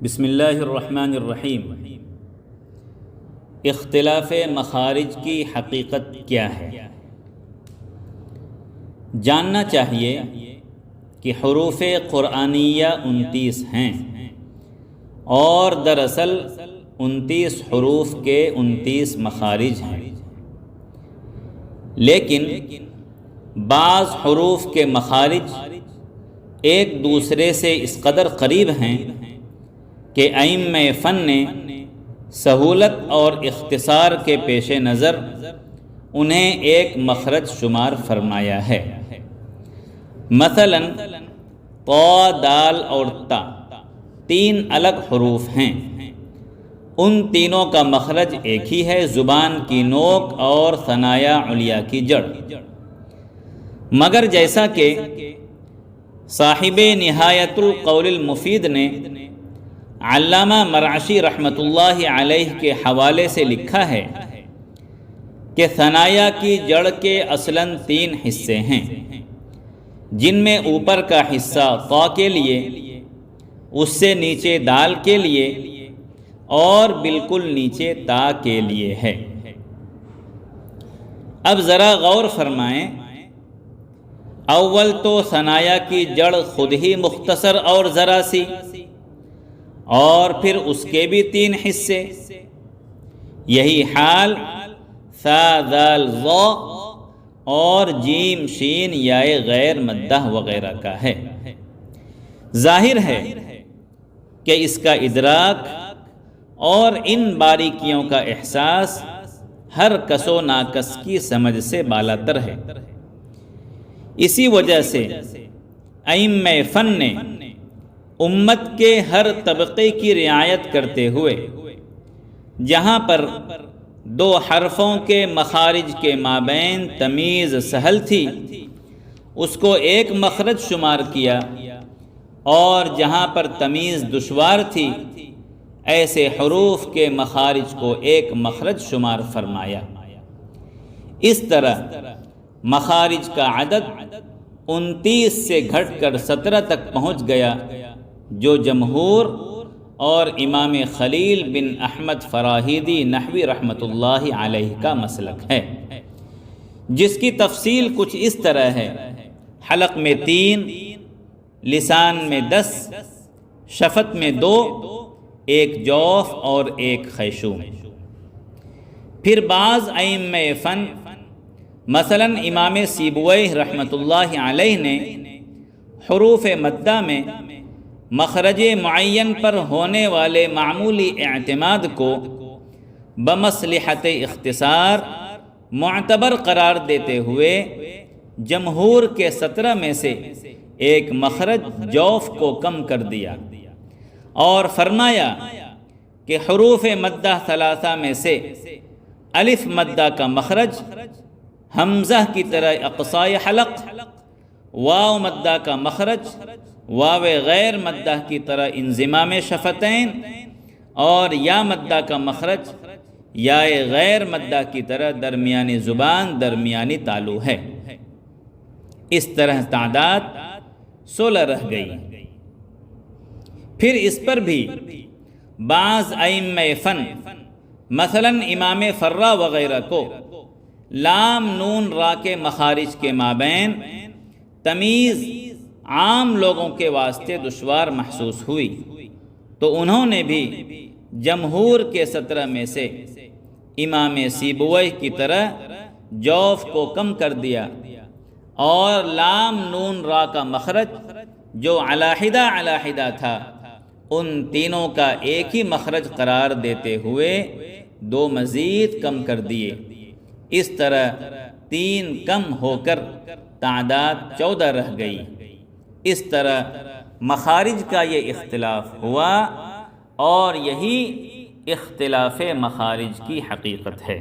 بسم اللہ الرحمن الرحیم۔ اختلاف مخارج کی حقیقت کیا ہے؟ جاننا چاہیے کہ حروف قرآنیہ 29 ہیں اور دراصل 29 حروف کے 29 مخارج ہیں، لیکن بعض حروف کے مخارج ایک دوسرے سے اس قدر قریب ہیں کہ ائمہ فن نے سہولت اور اختصار کے پیش نظر انہیں ایک مخرج شمار فرمایا ہے۔ مثلا طا، دال اور تا 3 الگ حروف ہیں، ان تینوں کا مخرج ایک ہی ہے، زبان کی نوک اور ثنایا علیا کی جڑ۔ مگر جیسا کہ صاحب نہایت القول المفید نے علامہ مرعشی رحمۃ اللہ علیہ کے حوالے سے لکھا ہے کہ ثنایا کی جڑ کے اصلاً 3 حصے ہیں، جن میں اوپر کا حصہ طا کے لیے، اس سے نیچے دال کے لیے اور بالکل نیچے تا کے لیے ہے۔ اب ذرا غور فرمائیں، اول تو ثنایا کی جڑ خود ہی مختصر اور ذرا سی، اور پھر اس کے بھی 3 حصے۔ یہی حال ثا، ذال، ظا اور جیم، شین، یائے غیر مدہ وغیرہ کا ہے۔ ظاہر ہے کہ اس کا ادراک اور ان باریکیوں کا احساس ہر کس و ناکس کی سمجھ سے بالاتر ہے۔ اسی وجہ سے ائمہ فن نے امت کے ہر طبقے کی رعایت کرتے ہوئے جہاں پر 2 حرفوں کے مخارج کے مابین تمیز سہل تھی، اس کو ایک مخرج شمار کیا، اور جہاں پر تمیز دشوار تھی، ایسے حروف کے مخارج کو ایک مخرج شمار فرمایا۔ اس طرح مخارج کا عدد 29 سے گھٹ کر 17 تک پہنچ گیا، جو جمہور اور امام خلیل بن احمد فراہیدی نحوی رحمۃ اللہ علیہ کا مسلک ہے، جس کی تفصیل کچھ اس طرح ہے: حلق میں 3، لسان میں 10، شفت میں 2، ایک جوف اور ایک خیشوم۔ پھر بعض ائمہ فن مثلا امام سیبویہ رحمۃ اللہ علیہ نے حروف مدہ میں مخرج معین پر ہونے والے معمولی اعتماد کو بمصلحت اختصار معتبر قرار دیتے ہوئے جمہور کے 17 میں سے ایک مخرج جوف کو کم کر دیا، اور فرمایا کہ حروف مدہ 3 میں سے الف مدہ کا مخرج حمزہ کی طرح اقصائے حلق، واو مدہ کا مخرج واو غیر مدہ کی طرح انضمام شفتین، اور یا مدہ کا مخرج یائے غیر مدہ کی طرح درمیانی زبان، درمیانی تالو ہے۔ اس طرح تعداد 16 رہ گئی۔ پھر اس پر بھی بعض ائمہ فن مثلا امام فرا وغیرہ کو لام، نون، را کے مخارج کے مابین تمیز عام لوگوں کے واسطے دشوار محسوس ہوئی، تو انہوں نے بھی جمہور کے 17 میں سے امام سیبویہ کی طرح جوف کو کم کر دیا، اور لام، نون، را کا مخرج جو علیحدہ علیحدہ تھا، ان تینوں کا ایک ہی مخرج قرار دیتے ہوئے 2 مزید کم کر دیے۔ اس طرح 3 کم ہو کر تعداد 14 رہ گئی۔ اس طرح مخارج کا یہ اختلاف ہوا، اور یہی اختلاف مخارج کی حقیقت ہے۔